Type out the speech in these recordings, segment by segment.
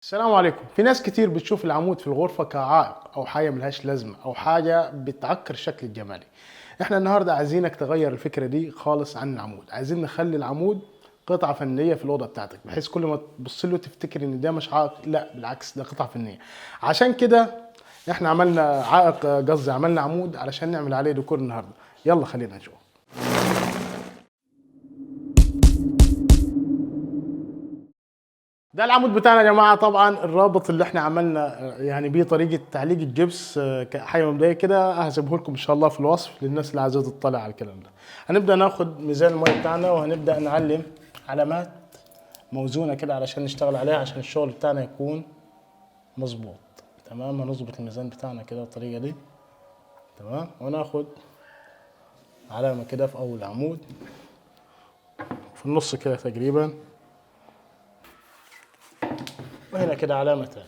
السلام عليكم. في ناس كتير بتشوف العمود في الغرفة كعائق أو حاجة ملهاش لازمة أو حاجة بتعكر الشكل الجمالي. احنا النهاردة عايزينك تغير الفكرة دي خالص عن العمود، عايزين نخلي العمود قطعة فنية في الأوضة بتاعتك، بحيث كل ما تبص له تفتكر إن ده مش عائق، لا بالعكس ده قطعة فنية. عشان كده احنا عملنا عائق، قصدي عملنا عمود علشان نعمل عليه ديكور النهاردة. يلا خلينا نشوف. ده العمود بتاعنا يا جماعه. طبعا الرابط اللي احنا عملنا يعني بيه طريقه تعليق الجبس كحاجه مبدئيه كده هسيبه لكم ان شاء الله في الوصف للناس اللي عايزه تطلع على الكلام ده. هنبدا ناخد ميزان الميه بتاعنا وهنبدا نعلم علامات موزونه كده علشان نشتغل عليها، عشان الشغل بتاعنا يكون مظبوط. تمام، هنظبط الميزان بتاعنا كده بالطريقه دي. تمام، وناخد علامه كده في اول عمود في النص كده تقريبا، وهنا كده علامه تانية.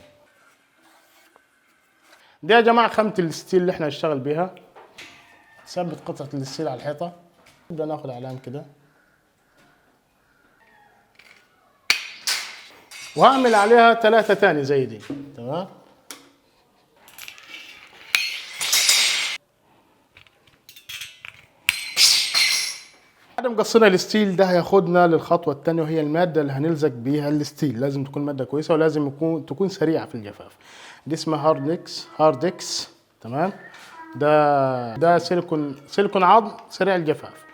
دي يا جماعه خامه الستيل اللي احنا هنشتغل بيها. ثبت قطعة الستيل على الحيطة، نبدأ ناخد علام كده وهعمل عليها 3 تاني زي دي. تمام، بعد ما قصينا الستيل ده هياخدنا للخطوة التانية، وهي المادة اللي هنلزق بيها الستيل. لازم تكون مادة كويسة ولازم تكون سريعة في الجفاف. دي اسمها هاردكس. تمام، ده سيليكون عظم سريع الجفاف.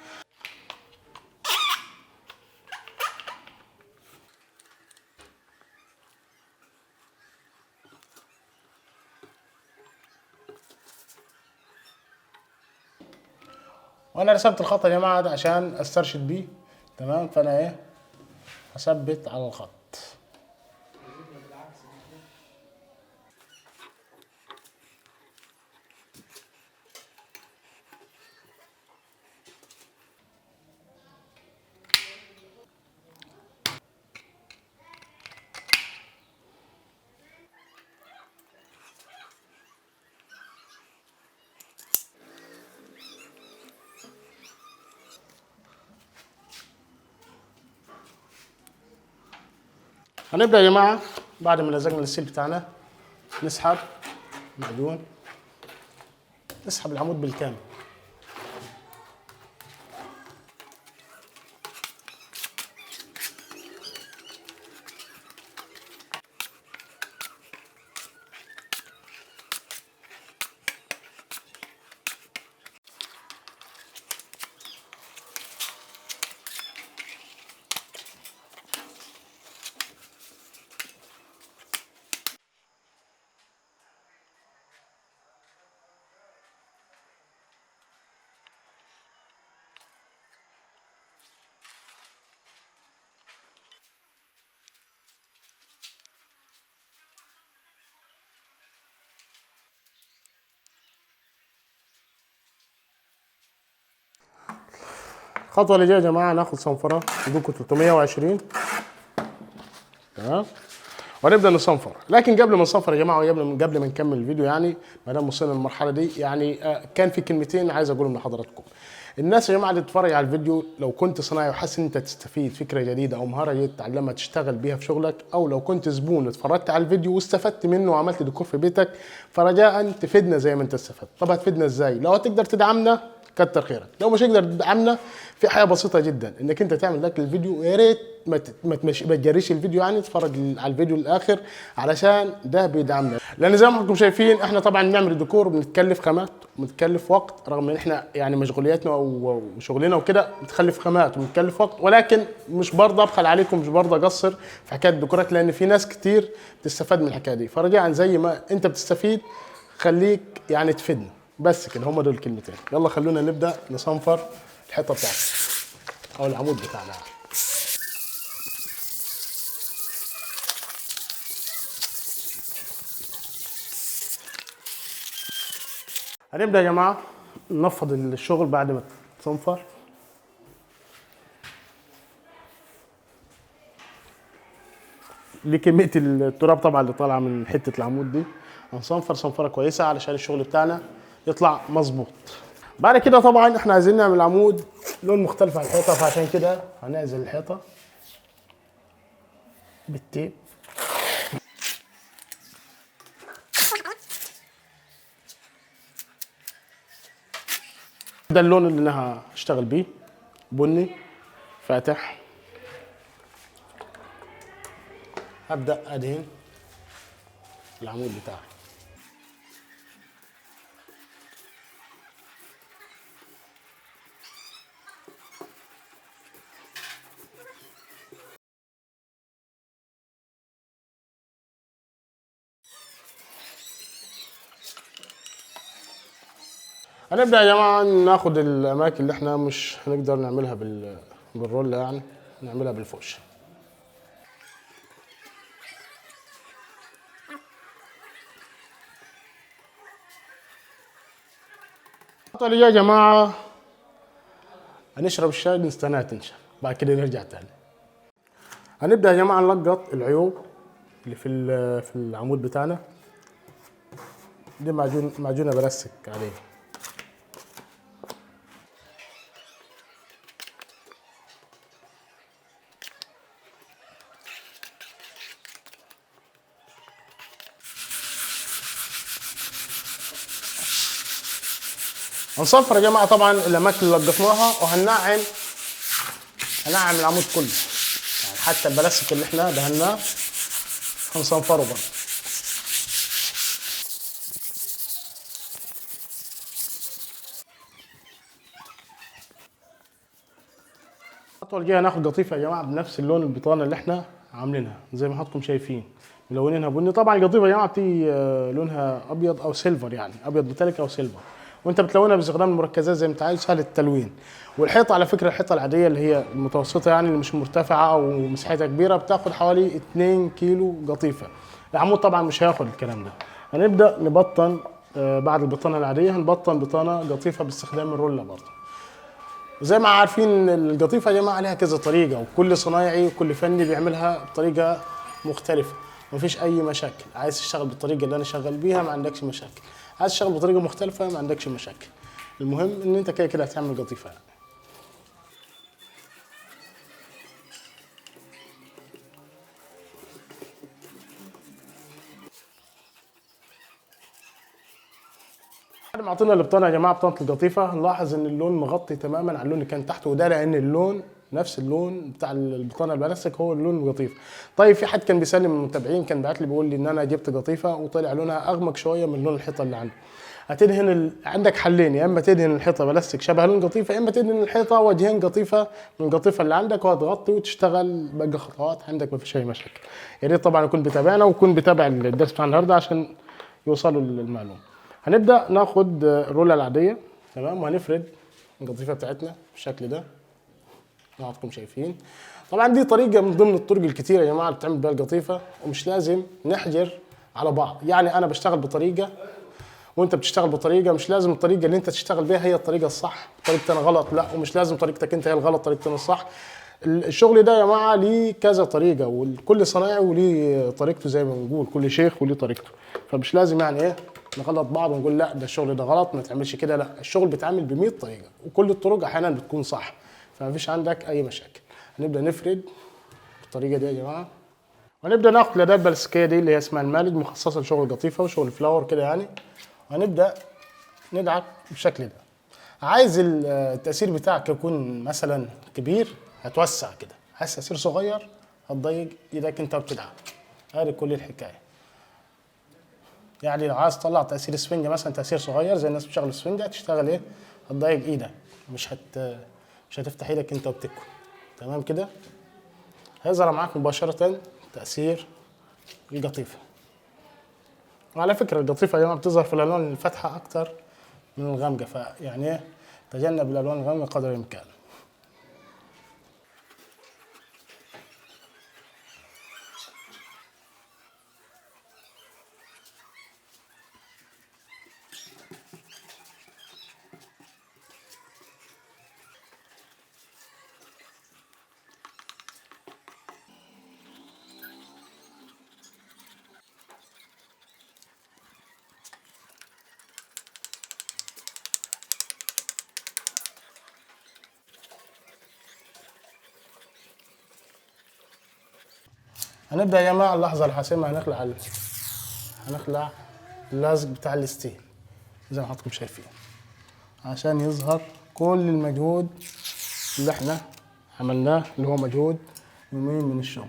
وانا رسمت الخط يا جماعه ده عشان استرشد بيه. تمام، فانا هثبت على الخط. هنبدأ يا جماعة بعد ما لزقنا الستيل بتاعنا نسحب معجون، نسحب العمود بالكامل. الخطوة اللي جاية يا جماعة ناخد صنفرة عندكم 320. تمام، ونبدا نصنفر. لكن قبل ما نصنفر يا جماعه وقبل ما نكمل الفيديو، يعني ما دام وصلنا للمرحله دي، يعني كان في كلمتين عايز اقولهم لحضراتكم. الناس يا جماعه اللي تتفرج على الفيديو، لو كنت صنايعي وحاسس ان انت تستفيد فكره جديده او مهاره جديده تتعلمها تشتغل بيها في شغلك، او لو كنت زبون اتفرجت على الفيديو واستفدت منه وعملت ديكور في بيتك، فرجاء تفيدنا زي ما انت استفدت. طب هتفيدنا ازاي؟ لو هتقدر تدعمنا كتر خيرك، لو مش هتقدر تدعمنا في حاجه بسيطه جدا، انك انت تعمل لايك للفيديو. ويا ريت ما تجريش الفيديو، يعني اتفرج على الفيديو للاخر علشان ده بيدعمنا. لان زي ما انتم شايفين احنا طبعا بنعمل ديكور بنتكلف خامات وبنتكلف وقت، رغم ان احنا يعني مشغولياتنا وشغلنا وكده بتكلف خامات وبنتكلف وقت، ولكن مش برضه ابخل عليكم، مش برضه اقصر في حكايه الديكورات، لان في ناس كتير بتستفاد من الحكايه دي. فرجاء زي ما انت بتستفيد خليك يعني تفيدنا. بس كده، هم دول الكلمتين. يلا خلونا نبدا نصنفر الحيطه بتاعتنا او العمود بتاعنا. هنبدا يا جماعه ننفض الشغل بعد ما تصنفر. دي كميه التراب طبعا اللي طالعه من حته العمود دي. هنصنفر صنفره كويسه علشان الشغل بتاعنا يطلع مظبوط. بعد كده طبعا احنا عايزين نعمل عمود لون مختلف على الحيطه، فعشان كده هنعزل الحيطه بالتيب. ده اللون اللي انا هشتغل بيه، بني فاتح. هبدأ ادهن العمود بتاعي. هنبدأ يا جماعة ناخد الأماكن اللي احنا مش هنقدر نعملها بالرولة، يعني نعملها بالفرشة. الخطوة اللي يا جماعة هنشرب الشاي نستناها تنشف، بعد كده نرجع تاني. هنبدأ يا جماعة نلقط العيوب اللي في العمود بتاعنا. دي معجونة بلاستيك عليه. هنصفر يا جماعة طبعا الأماكن اللي لقطناها، وهننعم العمود كله، يعني حتى البلاستيك اللي احنا دهناه هنصنفره برضه. الخطوة الجاية هناخد قطيفة يا جماعة بنفس اللون البطانة اللي احنا عاملينها، زي ما حضراتكم شايفين ملونينها بني. طبعا القطيفة يا جماعة بتيجي لونها أبيض أو سيلفر، يعني أبيض ميتاليك أو سيلفر، وأنت بتلونها باستخدام المركزات زي ما أنت عايز، سهل التلوين. والحيطة على فكرة الحيطة العادية اللي هي المتوسطة، يعني اللي مش مرتفعة أو مساحتها كبيرة، بتاخد حوالي 2 كيلو قطيفة. العمود طبعا مش هياخد الكلام ده. هنبدأ نبطن بعد البطانة العادية هنبطن بطانة قطيفة باستخدام الرولة برضه. وزي ما عارفين القطيفة يا جماعة عليها كذا طريقة، وكل صنايعي وكل فني بيعملها بطريقة مختلفة، مفيش أي مشاكل. عايز تشتغل بالطريقة اللي أنا شغال بيها ما عندكش مشاكل، عايز تشتغل بطريقة مختلفة ما عندكش مشاكل. المهم إن أنت كده كده هتعمل قطيفة. بعد ما عطينا البطانه يا جماعه، بطانه القطيفه، نلاحظ ان اللون مغطي تماما على اللون اللي كان تحته، وده لان اللون نفس اللون بتاع البطانه البلاستيك هو اللون القطيفه. طيب في حد كان بيسالني من المتابعين، كان بعت لي بيقول لي ان انا جبت قطيفه وطلع لونها اغمق شويه من لون الحيطه اللي عنده. هتدهن عندك حلين، يا اما تدهن الحيطه بلاستيك شبه لون القطيفه، يا اما تدهن الحيطه وجهين قطيفه من القطيفه اللي عندك، وهتغطي وتشتغل باقي خطوات عندك ما فيش اي مشاكل. يا ريت طبعا يكون بيتابعنا ويكون بيتابع الدرس بتاع النهارده عشان يوصلوا المعلومه. هنبدأ ناخد الرولة العادية، تمام، وهنفرد القطيفة بتاعتنا بالشكل ده زي ما حضراتكم شايفين. طبعا دي طريقة من ضمن الطرق الكتيرة يا جماعة اللي بتعمل بيها القطيفة، ومش لازم نحجر على بعض. يعني أنا بشتغل بطريقة وأنت بتشتغل بطريقة، مش لازم الطريقة اللي أنت تشتغل بيها هي الطريقة الصح، طريقتي أنا غلط، لا، ومش لازم طريقتك أنت هي الغلط، طريقتي أنا الصح. الشغل ده يا جماعة ليه كذا طريقة، وكل صنايعي وليه طريقته، زي ما بنقول كل شيخ وليه طريقته، فمش لازم يعني إيه نغلط بعض ونقول لا ده الشغل ده غلط ما تعملش كده. لا، الشغل بيتعمل ب 100 طريقه، وكل الطرق احيانا بتكون صح، فما فيش عندك اي مشاكل. هنبدا نفرد بالطريقه دي يا جماعه، وهنبدا ناخد الاداه البلاستيكيه دي اللي هي اسمها المالج، مخصصه لشغل القطيفه وشغل الفلاور كده يعني، وهنبدا ندعك بالشكل ده. عايز التاثير بتاعك يكون مثلا كبير هتوسع كده، عايز تاثير صغير هتضيق ايدك انت وبتدعك. هذه كل الحكايه. يعني لو عايز تطلع تاثير اسفنجه مثلا، تاثير صغير زي الناس بتشتغل اسفنجه، هتشتغل ايه؟ هتضيق ايدك، مش هتفتح ايدك انت وبتكوي. تمام كده؟ هيظهر معاك مباشره تاثير القطيفه. وعلى فكره القطيفه يا جماعه بتظهر في الالوان الفاتحه اكتر من الغامقه، فيعني ايه؟ تجنب الالوان الغامقه قدر الامكان. هنبدا يا جماعه اللحظه الحاسمه، هنخلع اللزق بتاع الستيل زي ما حضراتكم شايفين عشان يظهر كل المجهود اللي احنا عملناه اللي هو مجهود يومين من الشغل.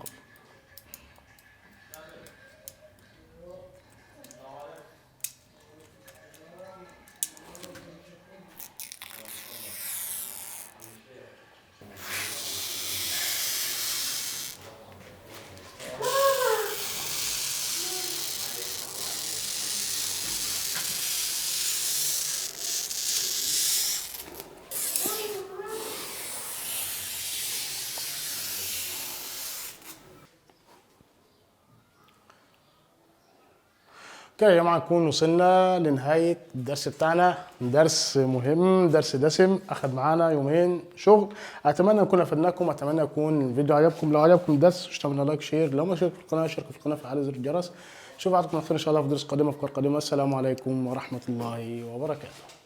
كده يا جماعة نكون وصلنا لنهاية الدرس بتاعنا. درس مهم، درس دسم، أخد معانا يومين شغل. أتمنى نكون أفدناكم، أتمنى يكون الفيديو عجبكم. لو عجبكم الدرس اشتغلنا لايك شير، لو ما شاركوا في القناة شاركوا في القناة فعلوا زر الجرس. شوفوا عليكم خير إن شاء الله في دروس قادمة، أفكار قادمة. السلام عليكم ورحمة الله وبركاته.